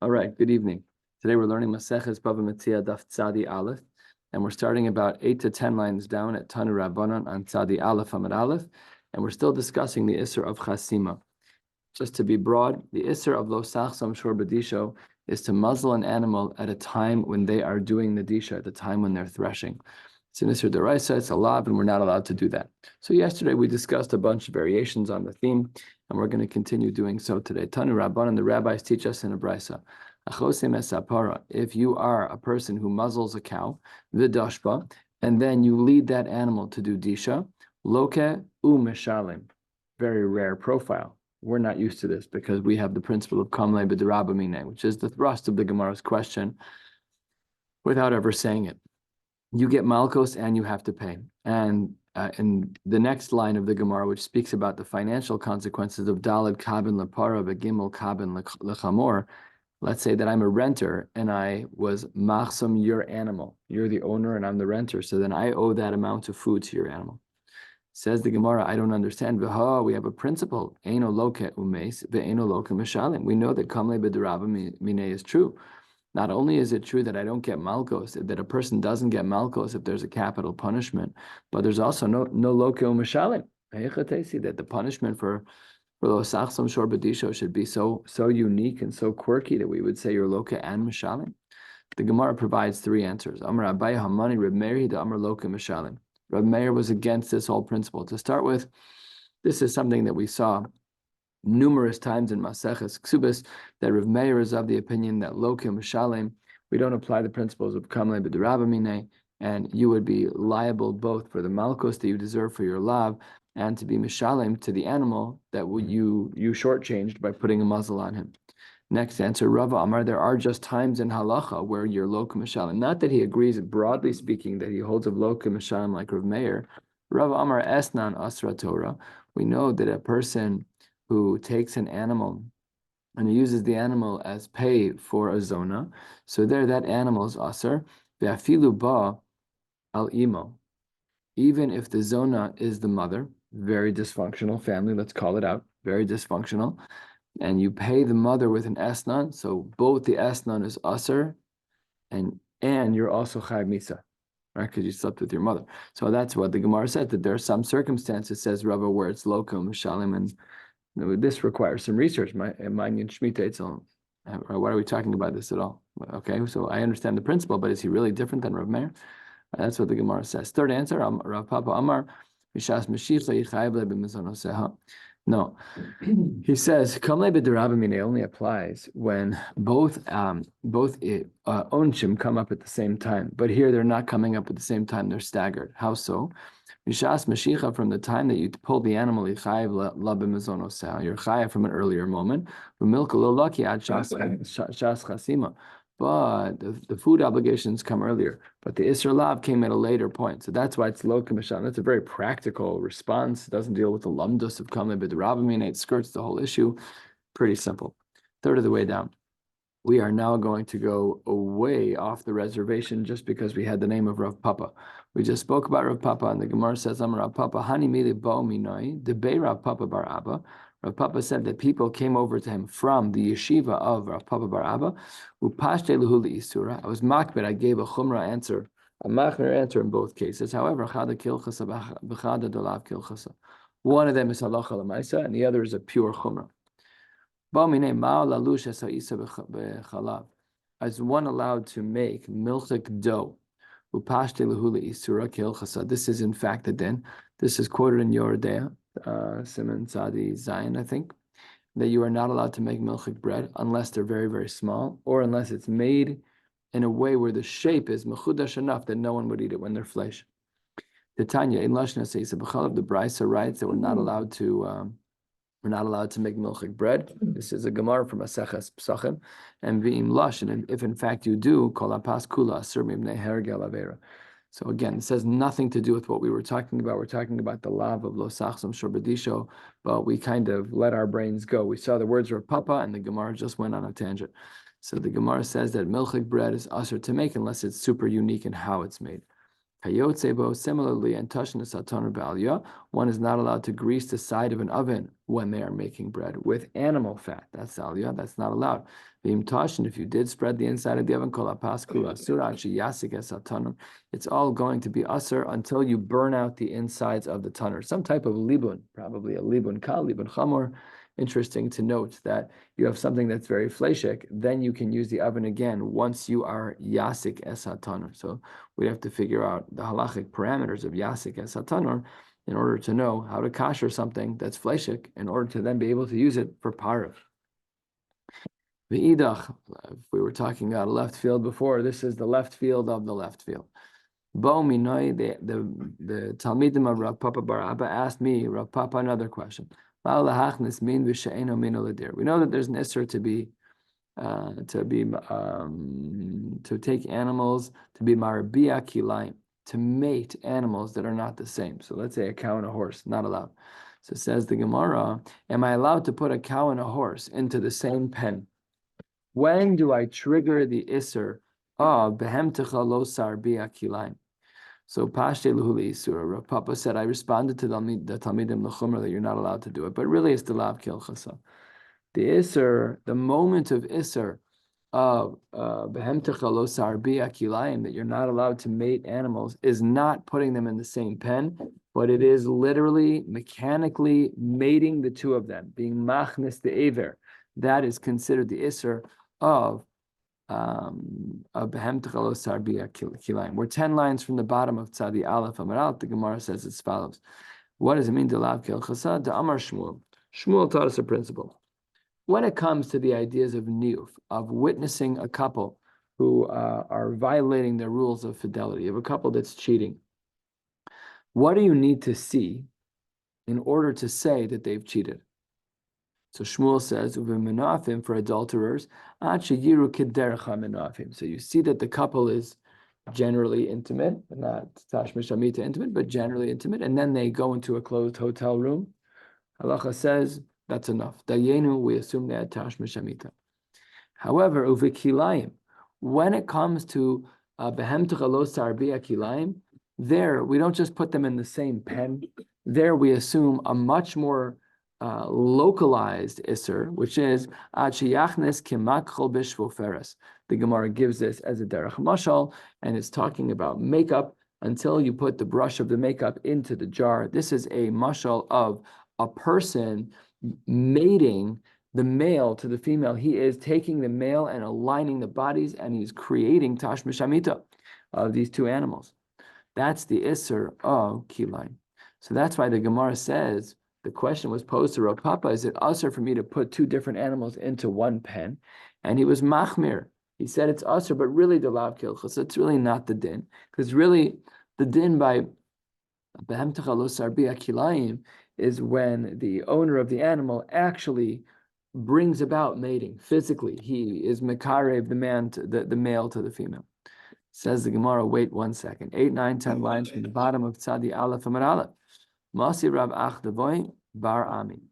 All right, good evening. Today we're learning Maseches Bava Metzia Daf Tzadi Aleph, and we're starting about 8 to 10 lines down at Tanu Rabbanan on Tzadi Aleph Amud Aleph, and we're still discussing the Isser of Chasima. Just to be broad, the Isser of Lo Sachsam Shor B'Disho is to muzzle an animal at a time when they are doing the Disha, at the time when they're threshing. It's an Isser Deraisa, it's a lav, and we're not allowed to do that. So yesterday we discussed a bunch of variations on the theme, and we're going to continue doing so today. Tanu Rabbanan, the rabbis teach us in a brisa. If you are a person who muzzles a cow, v'dashba, and then you lead that animal to do disha, loke u'mishalim, very rare profile. We're not used to this because we have the principle of kamle b'derabba mineh, which is the thrust of the Gemara's question, without ever saying it. You get malkos and you have to pay. And in the next line of the Gemara, which speaks about the financial consequences of dalad kabin lepara v'gimel kabin lechamor, let's say that I'm a renter and I was machsam your animal. You're the owner and I'm the renter. So then I owe that amount of food to your animal. Says the Gemara, I don't understand. We have a principle. Eino loke umes ve'eino loke mishalim. We know that kamle b'derabba mineh is true. Not only is it true that I don't get malkos, that a person doesn't get malkos if there's a capital punishment, but there's also no loke u'mishalim. That the punishment for Lo Sachsam Shor B'Disho should be so unique and so quirky that we would say you're loka and mishalim. The Gemara provides three answers. Amar Abai Hamani Reb Meir the Amar loka mishalim. Reb Meir was against this whole principle. To start with, this is something that we saw numerous times in Maseches Ksubis, that Reb Meir is of the opinion that loka mishalim, we don't apply the principles of kamle b'derabba mineh, and you would be liable both for the malkos that you deserve for your lav and to be mishalim to the animal that you shortchanged by putting a muzzle on him. Next answer, Rava Amar, there are just times in halacha where you're loka mishalim. Not that he agrees, broadly speaking, that he holds of loka mishalim like Rav Meir. Rava Amar esnan asra Torah. We know that a person who takes an animal and he uses the animal as pay for a zona, so there that animal is asr. Ve'afilu ba al imo. Even if the zona is the mother, very dysfunctional family, let's call it out, very dysfunctional, and you pay the mother with an esnan, so both the esnan is asr, and you're also chayv misa, right? Because you slept with your mother. So that's what the Gemara said, that there are some circumstances, says Rava, where it's loka mishalim, and this requires some research. Why are we talking about this at all? Okay, so I understand the principle, but is he really different than Rav Meir? That's what the Gemara says. Third answer, Rav Papa Amar, Mishas Meshicha Yichayv Le B'Mizonoseha. No, he says kamle b'derabba mineh only applies when both onshim come up at the same time. But here they're not coming up at the same time; they're staggered. How so? Mishas Meshicha, from the time that you pull the animal, Yichayv Le B'Mizonoseha, you're chayav from an earlier moment. V'milka lo laki ad shas chasima. But the food obligations come earlier. But the Isser Lav came at a later point. So that's why it's loka mishalim. That's a very practical response. It doesn't deal with the lumdus of kamle b'derabba mineh. It skirts the whole issue. Pretty simple. Third of the way down. We are now going to go away off the reservation just because we had the name of Rav Papa. We just spoke about Rav Papa, and the Gemara says, Amar Rav Papa, Hani mili bo minoi, debei Rav Papa bar Abba. Rav Papa said that people came over to him from the yeshiva of Rav Papa bar Abba. Upashte luhu isura. I was makbid. I gave a chumrah answer, a machmer answer in both cases. However, chada kilchasa b'chada dolav kilchasa. One of them is halacha l'maisa, and the other is a pure chumrah. Is one allowed to make milchik dough? This is in fact the din. This is quoted in Yoredea, Simon Tzadi Zion, I think, that you are not allowed to make milchik bread unless they're very, very small, or unless it's made in a way where the shape is mechudash enough that no one would eat it when they're flesh. The Tanya in Lashna says the Brisa writes that we're not allowed to make milchik bread. This is a Gemara from Maseches Psachim, and v'im lush, and if in fact you do, kol apas kula asur mibnei hergel avera. So again, it says nothing to do with what we were talking about. We're talking about the lav of lo sachsam shor b'disho, but we kind of let our brains go. We saw the words Rav Papa, and the Gemara just went on a tangent. So the Gemara says that milchik bread is asur to make unless it's super unique in how it's made. Kayotzebo, similarly, and Tashnas Aton Balia, one is not allowed to grease the side of an oven when they are making bread with animal fat. That's Aliyah, that's not allowed. Vim Tashin, if you did spread the inside of the oven, Kol Apasku Asura Yasik Es Atonum, it's all going to be usher until you burn out the insides of the tanner. Some type of libun, probably a libun kal, libun chamor. Interesting to note that you have something that's very fleshik, then you can use the oven again once you are yasik es hatanur. So we have to figure out the halachic parameters of yasik es hatanur in order to know how to kosher something that's fleshik, in order to then be able to use it for parav. V'idach, if we were talking about left field before, this is the left field of the left field. Bo minoi, the Talmidim of Rav Papa Bar Abba asked me, Rav Papa, another question. We know that there's an isser to take animals to be marabia kilayim, to mate animals that are not the same. So let's say a cow and a horse, not allowed. So says the Gemara, am I allowed to put a cow and a horse into the same pen? When do I trigger the isser of behemtecha lo sarbia kilayim? So Pashte Luhuli Isura, Rav Papa said, I responded to the Talmidim L'chumra that you're not allowed to do it, but really it's the Lav Kil Chasa. The Isser, the moment of Isser of Behemtecha Lo Sarbi Akilayim, that you're not allowed to mate animals, is not putting them in the same pen, but it is literally mechanically mating the two of them, being Machnis the Aver. That is considered the Isser of Behem Techalo Sarbiya Kilayim. We're 10 lines from the bottom of Tzadi Aleph Amaral. The Gemara says as follows. What does it mean to Lav Kil Chasad? To Amar Shmuel. Shmuel taught us a principle. When it comes to the ideas of niyuf, of witnessing a couple who are violating their rules of fidelity, of a couple that's cheating, what do you need to see in order to say that they've cheated? So Shmuel says, "Uvemenafim for adulterers, yiru kedercha menafim." So you see that the couple is generally intimate, not tash mishamita intimate, but generally intimate, and then they go into a closed hotel room. Halacha says that's enough. Dayenu, we assume they had tash mishamita. However, uvekilayim, when it comes to behem techalo sarbiya kilayim, there we don't just put them in the same pen. There we assume a much more localized isser, which is ad sheyachnes kimakchol b'shvoferes. The Gemara gives this as a derech mashal, and it's talking about makeup until you put the brush of the makeup into the jar. This is a mashal of a person mating the male to the female. He is taking the male and aligning the bodies, and he's creating tash mishamita of these two animals. That's the isser of kilayim. So that's why the Gemara says, the question was posed to Rav Papa, is it usher for me to put two different animals into one pen? And he was machmir. He said it's usher, but really the lav kilchus, it's really not the din. Because really the din by behem techalo sarbiya kilayim is when the owner of the animal actually brings about mating physically. He is mekarev, the man, the male to the female. Says the Gemara, wait 1 second. 8, 9, 10 lines from the bottom of Tzadi Aleph Amar Aleph. Masi Rav Achdavoy Bar Ami.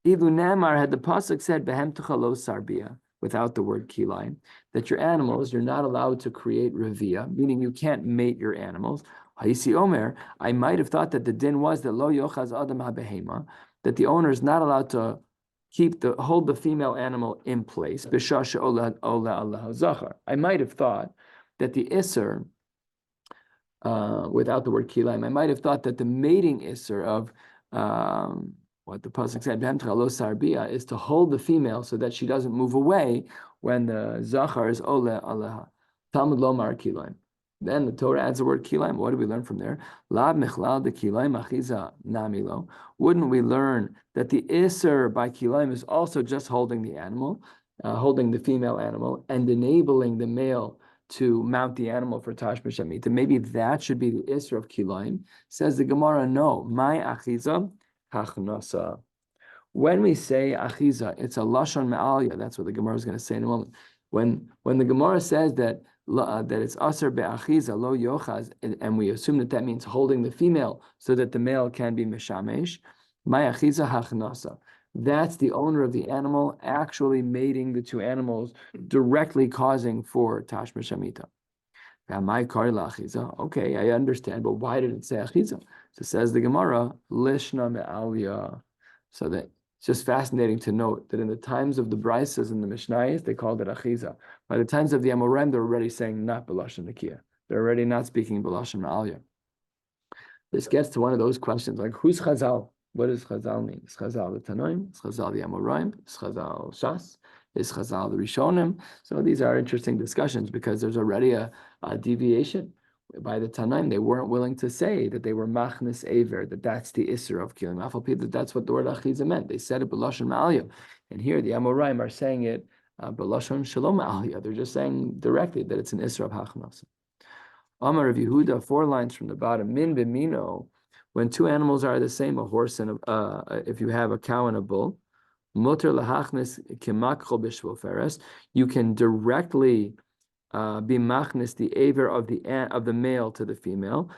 Ilu Namar, had the pasuk said behem techalo sarbiya without the word kilayim, that your animals, you're not allowed to create revia, meaning you can't mate your animals. Haisi Omer, I might have thought that the din was that lo yochaz adam habehema, that the owner is not allowed to hold the female animal in place. B'shasha ola Allah zachar. I might have thought that the isser, without the word kilayim, I might have thought that the mating isser of what the pasuk said, behem techalo sarbiya, is to hold the female so that she doesn't move away when the zachar is ole aleha. Talmud lomar kilayim. Then the Torah adds the word kilayim. What do we learn from there? Lab michlal de kilayim achiza namilo. Wouldn't we learn that the isser by kilayim is also just holding the animal, holding the female animal, and enabling the male to mount the animal for tash b'shamita? Maybe that should be the isra of kilayim. Says the Gemara, no. My achiza hachnasa. When we say achiza, it's a lashon me'alya. That's what the Gemara is going to say in a moment. When the Gemara says that it's aser be'achiza lo yochaz, and we assume that means holding the female so that the male can be mishamesh, my achiza hachnasa. That's the owner of the animal actually mating the two animals, directly causing for tash mishamita. Okay, I understand, but why did it say achiza? So says the Gemara, lishna me'aliyah. So that it's just fascinating to note that in the times of the Brisas and the Mishnayos, they called it achiza. By the times of the Amoraim, they're already saying not b'lashon nikia. They're already not speaking b'lashon me'aliyah. This gets to one of those questions, like who's Chazal? What does Chazal mean? Is Chazal the Tanoim? Is Chazal the Amoraim? Is Chazal Shas? Is Chazal the Rishonim? So these are interesting discussions because there's already a deviation. By the Tanaim, they weren't willing to say that they were machnis aver, that that's the isser of kilim. Afal that that's what the word achiza meant. They said it b'lashon ma'aliyah. And here the Amoraim are saying it b'lashon shalom ma'aliyah. They're just saying directly that it's an isser of hachnas. Amar of Yehuda, 4 lines from the bottom, min b'mino, when 2 animals are the same, a horse and if you have a cow and a bull, muter lahachnis kimakcho b'shvoferes, you can directly be machnis the aver of the male to the female.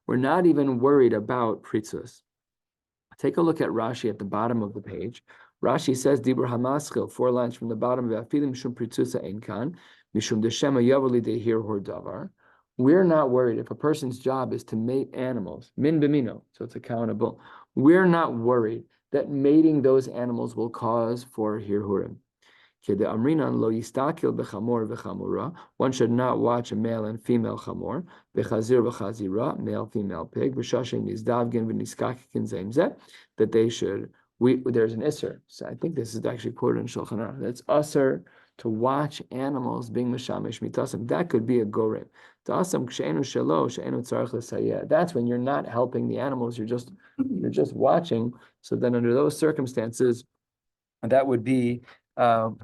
We're not even worried about pritzus. Take a look at Rashi at the bottom of the page. Rashi says, Dibur hamaschil, 4 lines from the bottom, mishum pritzusa einkan, mishum deshema yavoli dehir hor davar. We're not worried if a person's job is to mate animals, min b'mino, so it's a cow and a bull. We're not worried that mating those animals will cause for hirhurim. One should not watch a male and female chamor, male female pig, that they should. There's an isser. So I think this is actually quoted in Shulchan Aruch. That's usser to watch animals being mishamish mitasim. That could be a gorem. That's when you're not helping the animals. You're just watching. So then under those circumstances, that would be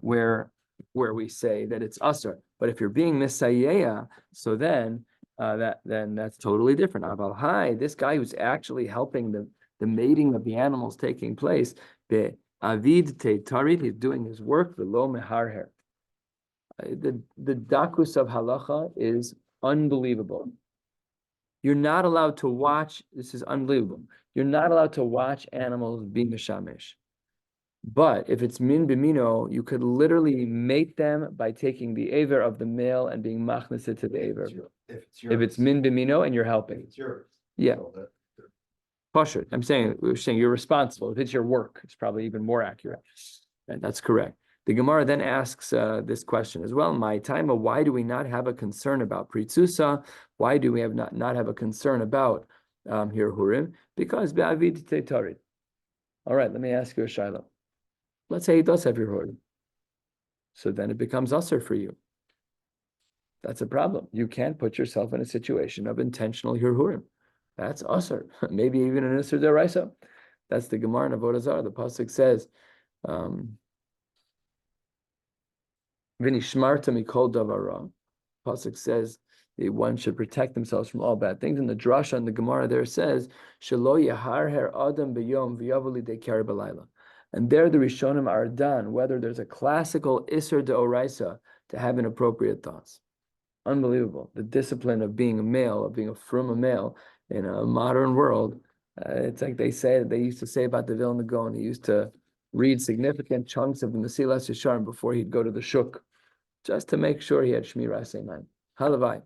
where we say that it's usher. But if you're being misayeya, so then that's totally different. Aval hi, this guy who's actually helping the mating of the animals taking place, the avid tarid, he's doing his work, the lo meharher. The dakus of halacha is unbelievable. You're not allowed to watch. This is unbelievable. You're not allowed to watch animals being mishamish. But if it's min b'mino, you could literally mate them by taking the aver of the male and being machneset to the aver. If it's min b'mino and you're helping. It's yours. Yeah. Pashut. We're saying you're responsible. If it's your work, it's probably even more accurate. And that's correct. The Gemara then asks this question as well. My time, why do we not have a concern about pritzusa? Why do we not have a concern about hirhurim? Because be'avid teitarid. All right, let me ask you a shayla. Let's say he does have hirhurim. So then it becomes usher for you. That's a problem. You can't put yourself in a situation of intentional hirhurim. That's usher. Maybe even an usher deraisa. That's the Gemara in Avodah Zarah. The pasuk says, V'nishmarta mikol davara. Pasuk says that one should protect themselves from all bad things. And the drasha and the Gemara there says, Shelo yaharher adam b'yom v'yavoli dekar b'layla. And there the Rishonim are done, whether there's a classical Isser de'oraisa to have inappropriate thoughts. Unbelievable. The discipline of being a male, of being a fruma male in a modern world. It's like they used to say about the Vilna Gaon. He used to read significant chunks of the Mesilas Yesharim before he'd go to the shuk, just to make sure he had Shmiras Eiman. Halavai.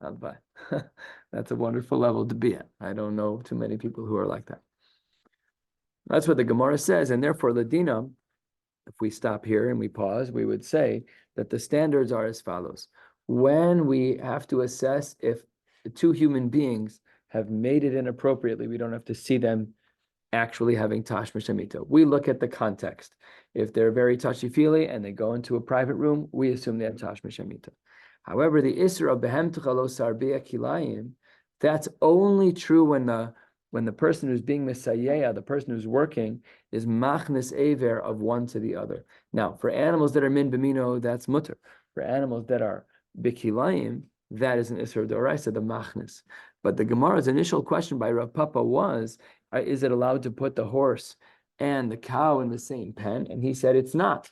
Halavai. That's a wonderful level to be at. I don't know too many people who are like that. That's what the Gemara says, and therefore, Ladina, if we stop here and we pause, we would say that the standards are as follows. When we have to assess if the 2 human beings have mated inappropriately, we don't have to see them actually having tashmish amita. We look at the context. If they're very touchy-feely and they go into a private room, we assume they have tashmish amita. However, the isra of behem tuchalo sarbiya kilayim, that's only true when the person who's being misayeya, the person who's working, is machnis aver of one to the other. Now, for animals that are min b'mino, that's mutter. For animals that are bikilayim, that is an isra d'oraisa, the machnis. But the Gemara's initial question by Rav Papa was, is it allowed to put the horse and the cow in the same pen? And he said it's not.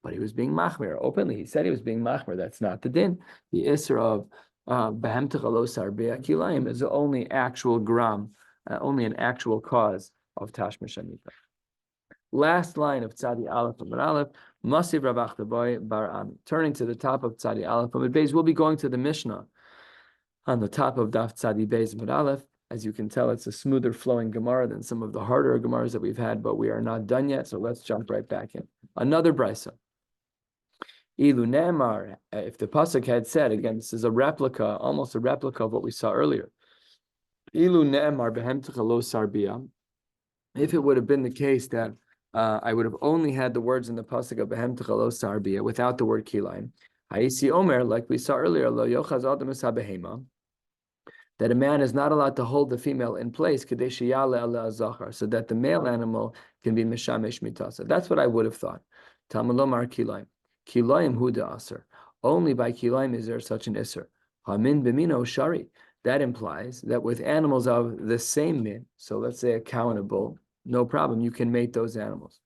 But he was being machmir openly. He said he was being machmir. That's not the din. The isra of behem techalo sarbeya kilayim is only actual gram, only an actual cause of tashmish amita. Last line of Tzadi Aleph Amud Aleph, Masiv Rav Achtaboy Bar Ami. Turning to the top of Tzadi Aleph Amud Beis, we'll be going to the Mishnah on the top of Daf Tzadi Beis Amud Aleph. As you can tell, it's a smoother flowing Gemara than some of the harder Gemaras that we've had, but we are not done yet, so let's jump right back in. Another brisa. Ilu Ne'emar, if the pasuk had said, again, this is a replica, almost a replica of what we saw earlier. Ilu Ne'emar behemtecha lo sarbia. If it would have been the case that I would have only had the words in the pasuk of behemtecha lo sarbia without the word kilayim. Ha'isi omer, like we saw earlier, lo yochaz adam es habehema, that a man is not allowed to hold the female in place, so that the male animal can be mishamesh mitasa. That's what I would have thought. Tamalomar kilayim. Kilayim huda aser. Only by kilayim is there such an iser. Hamin b'mino shari. That implies that with animals of the same min, so let's say a cow and a bull, no problem, you can mate those animals.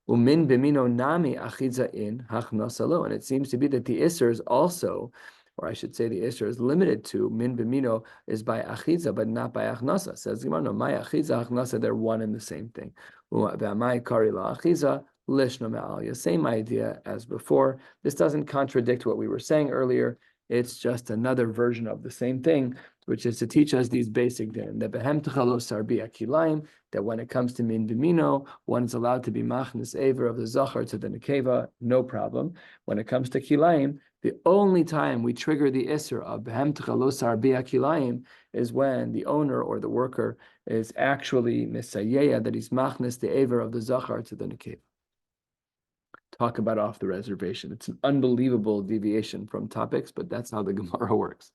Umin b'mino nami achidza in hachnasalo. And it seems to be that the iser is also, or I should say the Isra is limited to min b'mino is by achiza, but not by achnasa. Says Gemara, no, my achiza, achnasa, they're one and the same thing. V'amai kari la achiza, lishna me'alya. Same idea as before. This doesn't contradict what we were saying earlier. It's just another version of the same thing, which is to teach us these basic din. That behem techalo sarbi akilayim, that when it comes to min b'mino, one is allowed to be machnis aver of the zachar to the nekeva, no problem. When it comes to kilayim, the only time we trigger the isser of behem techalo sarbi akilayim is when the owner or the worker is actually misayeya, that he's machnis the aver of the zachar to the nekeva. Talk about off the reservation. It's an unbelievable deviation from topics, but that's how the Gemara works.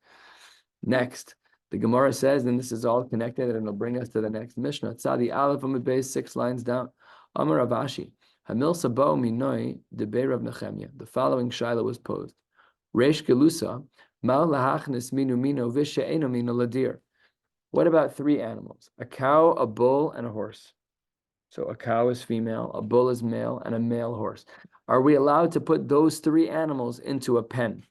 Next, the Gemara says, and this is all connected, and it'll bring us to the next Mishnah. Tzadi Aleph Amud Beis, 6 lines down. Amar Rav Ashi, Hamil Sabo Minoi Debei Rav Nechemia. The following shaila was posed. Reish Gelusa, Mal Lahachnis Minu Mino Vishe'eno Mino Ladir. What about 3 animals? A cow, a bull, and a horse. So a cow is female, a bull is male, and a male horse. Are we allowed to put those 3 animals into a pen?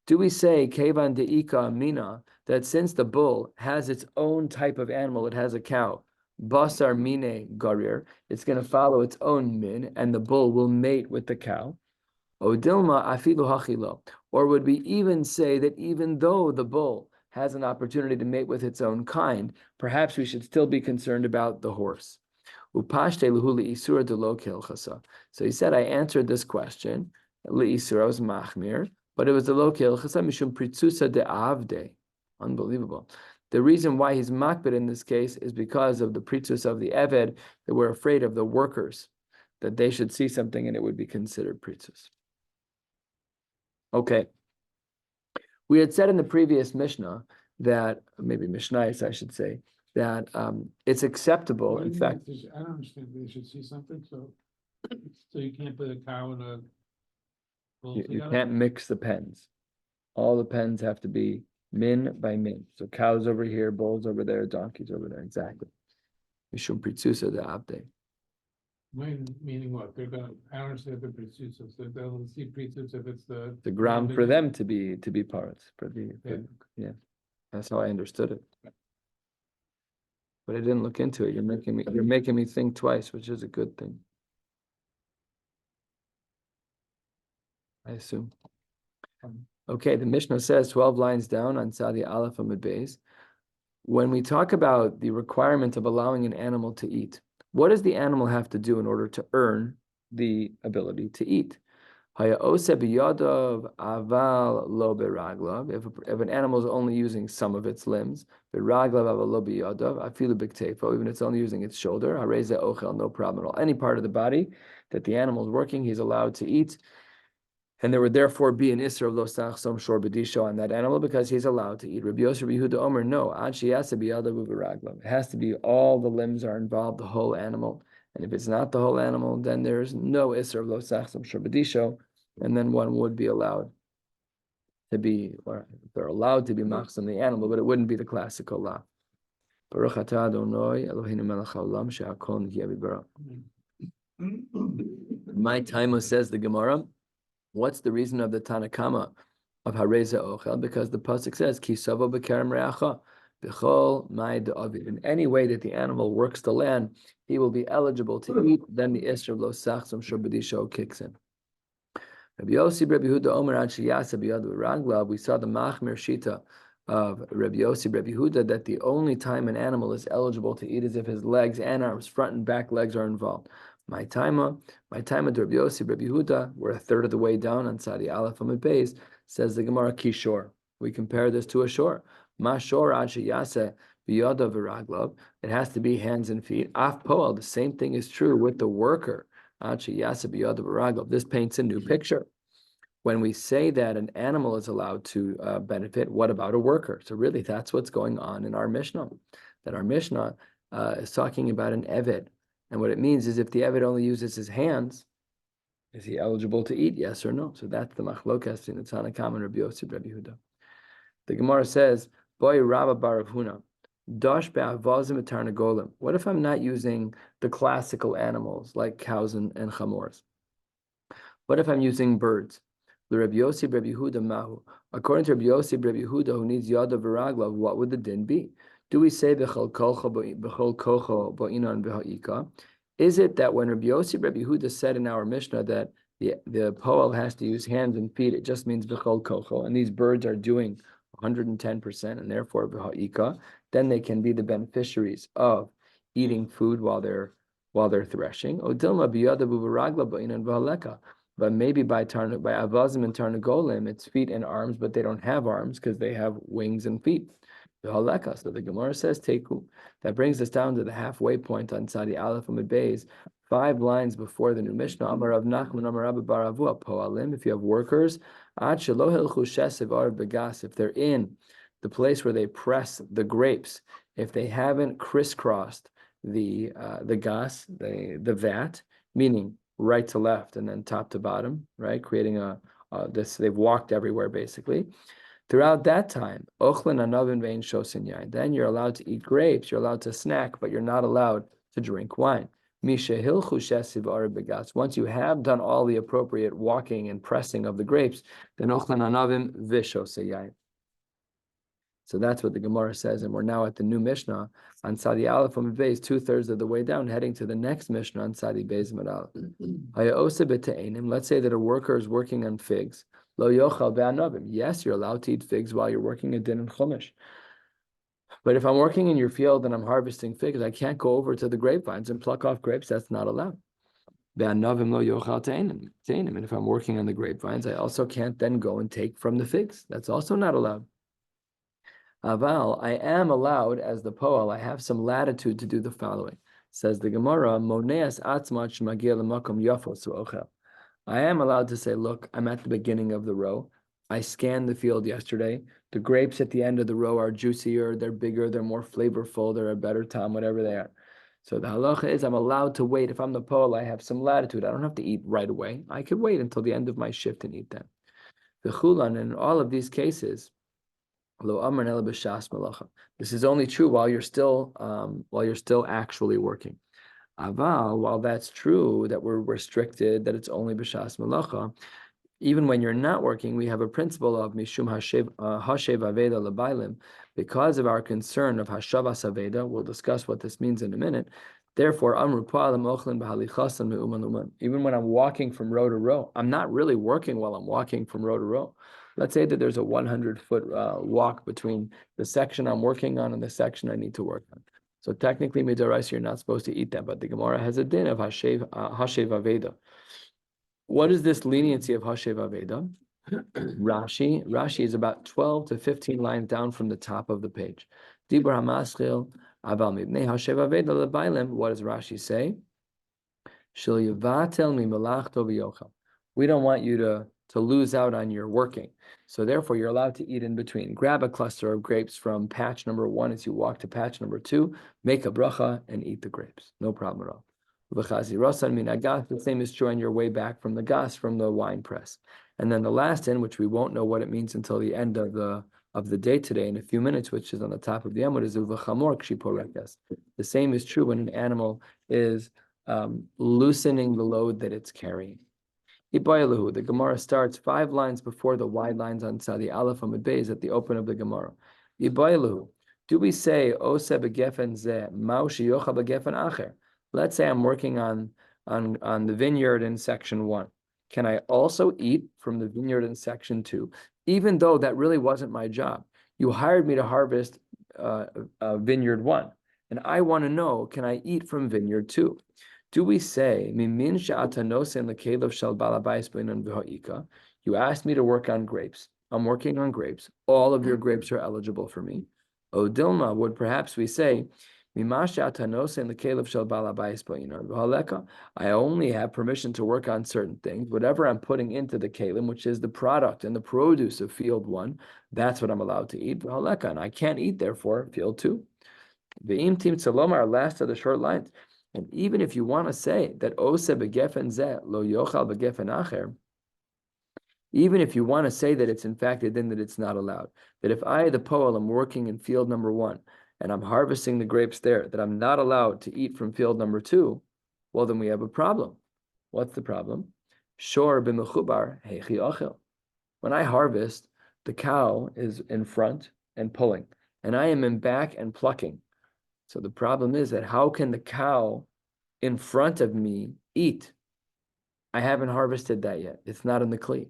Do we say, Kevan de'ika mina, that since the bull has its own type of animal, it has a cow, basar mine garir, it's going to follow its own min, and the bull will mate with the cow? Odilma afilu hachilo. Or would we even say that even though the bull has an opportunity to mate with its own kind, perhaps we should still be concerned about the horse? So he said, I answered this question, Le'isura was machmir, but it was the lo kilchasa mishum pritzusa de avde. Unbelievable. The reason why he's makbid in this case is because of the pritzus of the eved, that we're afraid of the workers, that they should see something and it would be considered pritzus. Okay. We had said in the previous Mishnah that, maybe Mishnayos I should say, that it's acceptable. In fact, I don't understand. They should see something. So you can't put a cow and a bull you together? can't mix the pens. All the pens have to be min by min. So cows over here, bulls over there, donkeys over there. Exactly. Mishum pritzusa de abde. Meaning what? They're gonna. I don't understand the pritzusa. So they'll see pritzusa if it's the ground for them to be parts for the yeah. That's how I understood it. But I didn't look into it. You're making me think twice, which is a good thing. I assume. Okay, the Mishnah says 12 lines down on Tzadi Aleph Amud Beis. When we talk about the requirement of allowing an animal to eat, what does the animal have to do in order to earn the ability to eat? If an animal is only using some of its limbs, even it's only using its shoulder, no problem at all. Any part of the body that the animal is working, he's allowed to eat. And there would therefore be an isra of lo sachsom shor b'disho on that animal because he's allowed to eat. Rabbi Yosef Yehuda Omer, no, it has to be all the limbs are involved, the whole animal. And if it's not the whole animal, then there's no isra of lo sachsom shor b'disho, and then one would be allowed to be, or they're allowed to be machzam the animal, but it wouldn't be the classical law. Baruch atah Adonai Eloheinu melech haolam she'akol nihya b'bara. My timer says the Gemara. What's the reason of the Tanakama of Hareza Ochel? Because the pasuk says, "Ki savo b'kerem re'acha." In any way that the animal works the land, he will be eligible to eat. Then the Isra of Lo Sachsam Shobadisho kicks in. Rabbi Yossi, Rabbi Huda, Omer Ad Sheyasa B'Yad Raglav. We saw the Machmir Shita of Rabbi Yossi, Rabbi Huda, that the only time an animal is eligible to eat is if his legs and arms, front and back legs, are involved. My time to Rabbi Yossi, Rabbi Huda, we're a third of the way down on Sadi Aleph Amud Beis. Says the Gemara Kishor. We compare this to a shore. Mashor Ad Sheyasa B'Yad Raglav. It has to be hands and feet. Af Poel. The same thing is true with the worker. This paints a new picture. When we say that an animal is allowed to benefit, what about a worker? So really, that's what's going on in our Mishnah. That our Mishnah is talking about an Eved. And what it means is if the Eved only uses his hands, is he eligible to eat, yes or no? So that's the machlokas in the Tanakam and Rabbi Yossi, Rabbi Huda. The Gemara says, Boy Rabba Bar Huna. What if I'm not using the classical animals like cows and chamors? What if I'm using birds? According to Rabbi Yossi, Rabbi Yehuda, who needs yada v'raglav, what would the din be? Do we say b'chol kocho ba'inan b'ha'ika? Is it that when Rabbi Yossi, Rabbi Yehuda said in our Mishnah that the poel has to use hands and feet, it just means b'chol kocho, and these birds are doing 110%, and therefore b'ha'ika, then they can be the beneficiaries of eating food while they're threshing. But maybe by avazim and tarnagolim, it's feet and arms, but they don't have arms because they have wings and feet. So the Gemara says teku. That brings us down to the halfway point on Tzadi Aleph Amud Beis, 5 lines before the new Mishnah. Amar Rav Nachman, Amar Rabbi Bar Avu, poalim. If you have workers, ad shelo hilchu shesiv ar begas. If they're in the place where they press the grapes, if they haven't crisscrossed the gas, the vat, meaning right to left and then top to bottom, right, creating they've walked everywhere basically. Throughout that time, then you're allowed to eat grapes, you're allowed to snack, but you're not allowed to drink wine. Once you have done all the appropriate walking and pressing of the grapes, then so that's what the Gemara says, and we're now at the new Mishnah on Sadi Aleph Amud Beis, 2/3 of the way down, heading to the next Mishnah on Sadi Beis Amud Aleph. Let's say that a worker is working on figs. Lo yochal be'anavim. Yes, you're allowed to eat figs while you're working a din and chumash. But if I'm working in your field and I'm harvesting figs, I can't go over to the grapevines and pluck off grapes. That's not allowed. Be'anavim lo yochal te'enim. And if I'm working on the grapevines, I also can't then go and take from the figs. That's also not allowed. Aval, I am allowed, as the poel, I have some latitude to do the following. Says the Gemara, Moneas atzmat shemagia l'makom yafo su'ochel. I am allowed to say, look, I'm at the beginning of the row. I scanned the field yesterday. The grapes at the end of the row are juicier, they're bigger, they're more flavorful, they're a better time, whatever they are. So the halacha is I'm allowed to wait. If I'm the poel, I have some latitude. I don't have to eat right away. I could wait until the end of my shift and eat them. The chulan, in all of these cases, this is only true while you're still actually working. While that's true that we're restricted, that it's only b'shas malacha, even when you're not working, we have a principle of mishum hashev aveda lebailim, because of our concern of hashavas aveda. We'll discuss what this means in a minute. Therefore, amru pa'alim ochlin b'halichasan me'uman uman. Even when I'm walking from row to row, I'm not really working while I'm walking from row to row. Let's say that there's a 100-foot walk between the section I'm working on and the section I need to work on. So technically, midoraisa, you're not supposed to eat that, but the Gemara has a din of hashev aveda. What is this leniency of hashev aveda? Rashi is about 12 to 15 lines down from the top of the page. Dibur hamaschil aval mibnei hashev aveda lebailim. What does Rashi say? Shel yavatel mimalachto v'yochel. We don't want you to lose out on your working. So therefore, you're allowed to eat in between. Grab a cluster of grapes from patch number 1 as you walk to patch number 2, make a bracha, and eat the grapes. No problem at all. The same is true on your way back from the gas, from the wine press. And then the last in, which we won't know what it means until the end of the day today in a few minutes, which is on the top of the Amud, is uvachamor kshiporekas. The same is true when an animal is loosening the load that it's carrying. The Gemara starts 5 lines before the wide lines on Sadi Aleph Amud Beis at the open of the Gemara. Do we say ose begefen ze mao sheyochal begefen acher? Let's say I'm working on the vineyard in section 1. Can I also eat from the vineyard in section 2, even though that really wasn't my job? You hired me to harvest vineyard 1, and I want to know, can I eat from vineyard 2? Do we say, Mimin she'atanosen lekelev shel balabais b'inun v'ha'ika? You asked me to work on grapes. I'm working on grapes. All of your grapes are eligible for me. O Dilma, would perhaps we say, I only have permission to work on certain things. Whatever I'm putting into the kalim, which is the product and the produce of field 1, that's what I'm allowed to eat. And I can't eat, therefore, field 2. Ve'im tim tzaloma, our last of the short lines. And even if you want to say that ose begefen zeh lo yochal begefen acher, even if you want to say that it's in fact a din that it's not allowed, that if I, the poel, am working in field number 1 and I'm harvesting the grapes there, that I'm not allowed to eat from field number 2, well, then we have a problem. What's the problem? Shor b'mechubar heichi ochel. When I harvest, the cow is in front and pulling, and I am in back and plucking. So the problem is that how can the cow in front of me eat? I haven't harvested that yet. It's not in the kli.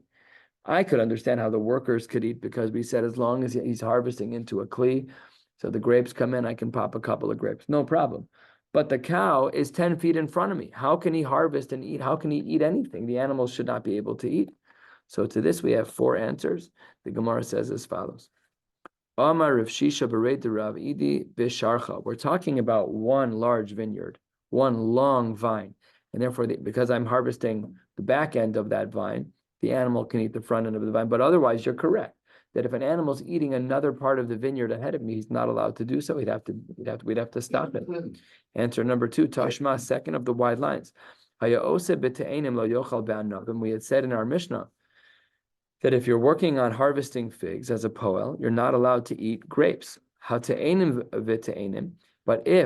I could understand how the workers could eat, because we said as long as he's harvesting into a kli, so the grapes come in, I can pop a couple of grapes, no problem. But the cow is 10 feet in front of me. How can he harvest and eat? How can he eat anything? The animals should not be able to eat. So to this we have 4 answers. The Gemara says as follows. Amar Rav Shisha bereit Rav Idi bisharcha. We're talking about one large vineyard, one long vine. And therefore, because I'm harvesting the back end of that vine, the animal can eat the front end of the vine. But otherwise, you're correct that if an animal's eating another part of the vineyard ahead of me, he's not allowed to do so. We'd have to stop it. Answer number 2, Tashma, second of the wide lines. We had said in our Mishnah that if you're working on harvesting figs as a poel, you're not allowed to eat grapes. But if,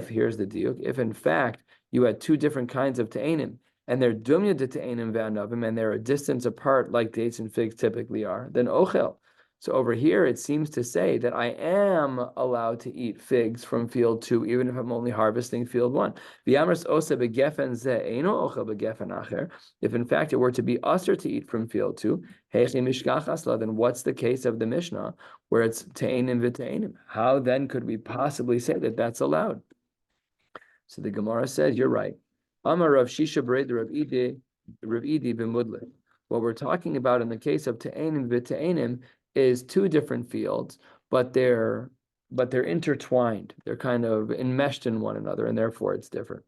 here's the diuk, if in fact you had 2 different kinds of te'enim, and they're dumya de te'enim ve'anavim, and they're a distance apart like dates and figs typically are, then ochel. So over here, it seems to say that I am allowed to eat figs from field 2, even if I'm only harvesting field 1. If in fact it were to be usher to eat from field 2, then what's the case of the Mishnah where it's te'enim v'te'enim? How then could we possibly say that that's allowed? So the Gemara says, you're right. Amar Rav Shisha bereit Rav Idi b'mudle. What we're talking about in the case of te'enim v'te'enim is 2 different fields, but they're intertwined. They're kind of enmeshed in one another, and therefore it's different.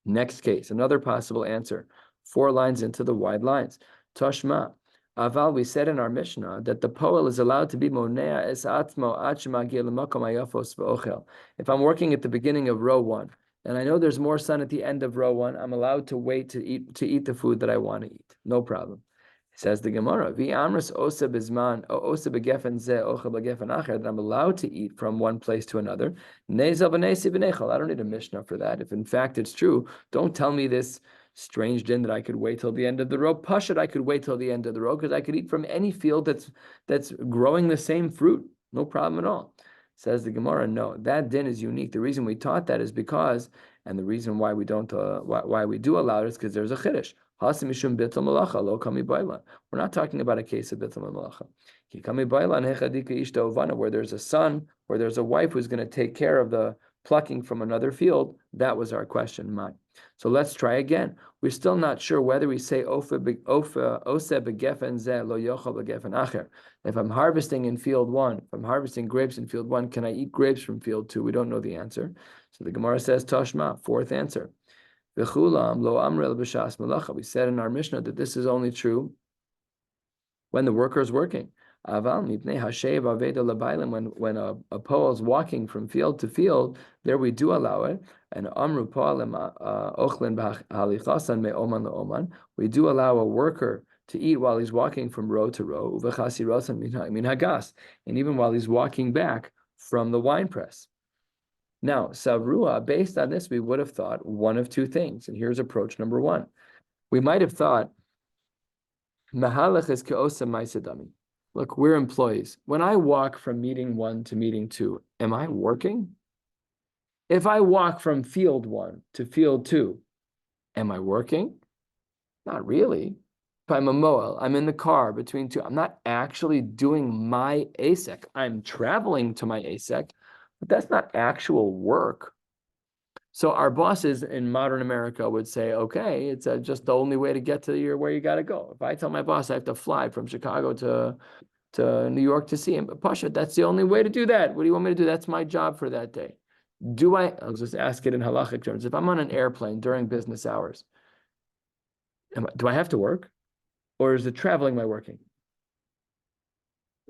Next case, another possible answer. 4 lines into the wide lines. Tashma. Aval, we said in our Mishnah that the poel is allowed to be monea es atmo ad shemagir l'makom hayafos v'ochel. If I'm working at the beginning of row 1, and I know there's more sun at the end of row 1, I'm allowed to wait to eat the food that I want to eat. No problem. Says the Gemara, that I'm allowed to eat from one place to another. I don't need a Mishnah for that. If in fact it's true, don't tell me this strange din that I could wait till the end of the row. Pashut, I could wait till the end of the row because I could eat from any field that's growing the same fruit. No problem at all. Says the Gemara, no, that din is unique. The reason we taught that is because, and the reason why we don't, why we do allow it is because there's a chiddush. We're not talking about a case of bittul malacha. Where there's a son, where there's a wife who's going to take care of the plucking from another field. That was our question. So let's try again. We're still not sure whether we say if I'm harvesting in field 1, if I'm harvesting grapes in field 1, can I eat grapes from field 2? We don't know the answer. So the Gemara says Tashma, 4th answer. We said in our Mishnah that this is only true when the worker is working. When a poel is walking from field to field, there we do allow it. And we do allow a worker to eat while he's walking from row to row, and even while he's walking back from the wine press. Now, Savrua, based on this, we would have thought one of 2 things. And here's approach number 1. We might have thought, Mahalach is ke'osa maisadami. look, we're employees. When I walk from meeting 1 to meeting 2, am I working? If I walk from field 1 to field 2, am I working? Not really. If I'm a moel, I'm in the car between 2. I'm not actually doing my ASEC. I'm traveling to my ASEC, but that's not actual work. So our bosses in modern America would say, okay, it's just the only way to get to where you got to go. If I tell my boss I have to fly from Chicago to New York to see him, but Pasha, that's the only way to do that. What do you want me to do? That's my job for that day. I'll just ask it in halachic terms. If I'm on an airplane during business hours, do I have to work? Or is it traveling my working?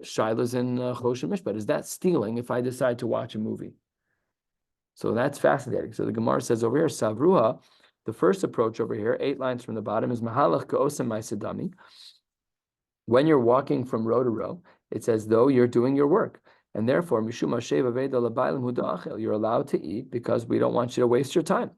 Shaila's in Choshen Mishpat. Is that stealing if I decide to watch a movie? So that's fascinating. So the Gemara says over here, Savruha, the first approach over here, 8 lines from the bottom, is Mahalach Ka'osam Maisadami. When you're walking from row to row, it's as though you're doing your work. And therefore, Mishum Hashev Aveda Labailim Huda'achel, you're allowed to eat because we don't want you to waste your time.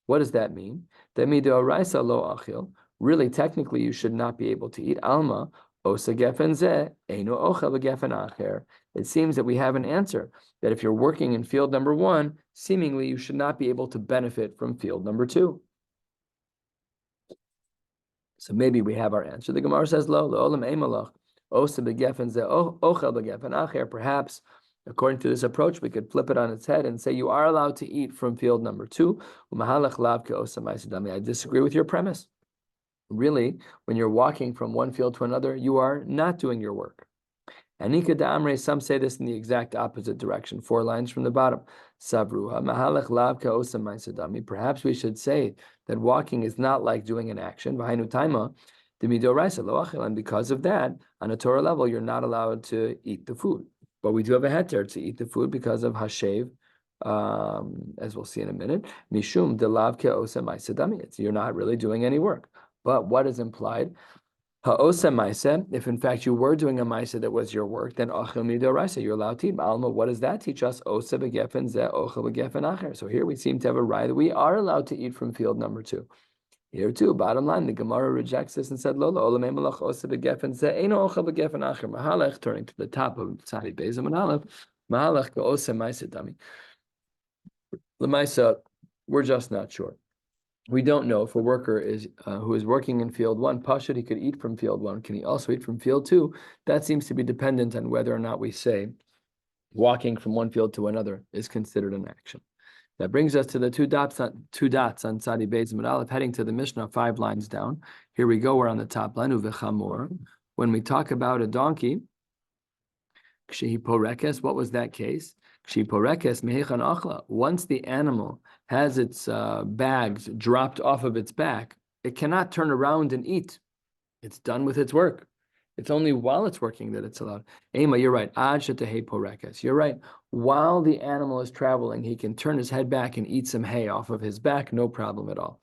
What does that mean? That Midoraisa Lo Achil, really, technically, you should not be able to eat. Alma, Osa Gefen Zeh, Eino Ochel Gefen Acher. It seems that we have an answer that if you're working in field number 1, seemingly you should not be able to benefit from field number 2. So maybe we have our answer. The Gemara says, Lo, Olam Eimalach, Osa Begefen Zeh, Ochel Begefen Acher. Perhaps, according to this approach, we could flip it on its head and say you are allowed to eat from field number 2. I disagree with your premise. Really, when you're walking from one field to another, you are not doing your work. Anika da'amre, some say this in the exact opposite direction. 4 lines from the bottom. Savruha, mahalach lav ka'osam maisadami. Perhaps we should say that walking is not like doing an action. V'hainu taima, d'midoraisa lo achil. And because of that, on a Torah level, you're not allowed to eat the food. But we do have a heter to eat the food because of hashev, as we'll see in a minute. Mishum de lav ka'osam maisadami. You're not really doing any work. But what is implied? Ha'osa maisa, if in fact you were doing a maisa that was your work, then achil midoraisa, you're allowed to eat. Alma, what does that teach us? Osa begefen zeh, ochel begefen acher. So here we seem to have a raya that we are allowed to eat from field number 2. Here too, bottom line, the Gemara rejects this and said, Lola, olamei malach osa begefen zeh, eino ochel begefen acher. Mahalech, turning to the top of Tzadi Beis and Aleph, mahalech ka'osa maisa dami. L'maisa, we're just not sure. We don't know if a worker is who is working in field 1, Pashut, he could eat from field 1. Can he also eat from field 2? That seems to be dependent on whether or not we say walking from one field to another is considered an action. That brings us to the two dots on Tzadi Beis and Aleph, heading to the Mishnah 5 lines down. Here we go, we're on the top line, Uvechamor. When we talk about a donkey, Kshehi Porekes, what was that case? Once the animal has its bags dropped off of its back, it cannot turn around and eat. It's done with its work. It's only while it's working that it's allowed. Ema, you're right. You're right. While the animal is traveling, he can turn his head back and eat some hay off of his back, no problem at all.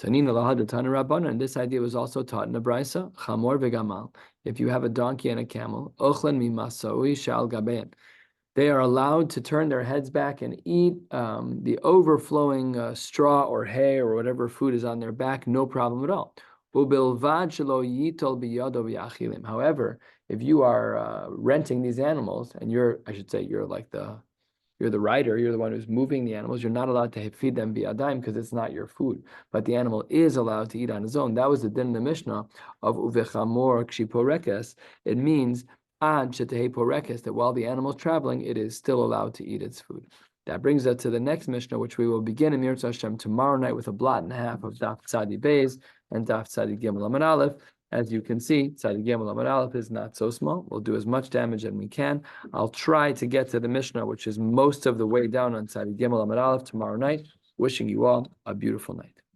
And this idea was also taught in the Brisa, Chamor vegamal. If you have a donkey and a camel, ochlen mimasoi shal gabein. They are allowed to turn their heads back and eat the overflowing straw or hay or whatever food is on their back, no problem at all. However, if you are renting these animals and you're the rider, you're the one who's moving the animals, you're not allowed to feed them biyadayim because it's not your food. But the animal is allowed to eat on his own. That was the din in the Mishnah of uvechamor kshiporekes. It means that while the animal is traveling, it is still allowed to eat its food. That brings us to the next Mishnah, which we will begin in Mirza Hashem tomorrow night with a blot and a half of Daf Tzadi Beis and Daf Tzadi Gimel Amud Aleph. As you can see, Tzadi Gimel Amud Aleph is not so small. We'll do as much damage as we can. I'll try to get to the Mishnah, which is most of the way down on Tzadi Gimel Amud Aleph tomorrow night. Wishing you all a beautiful night.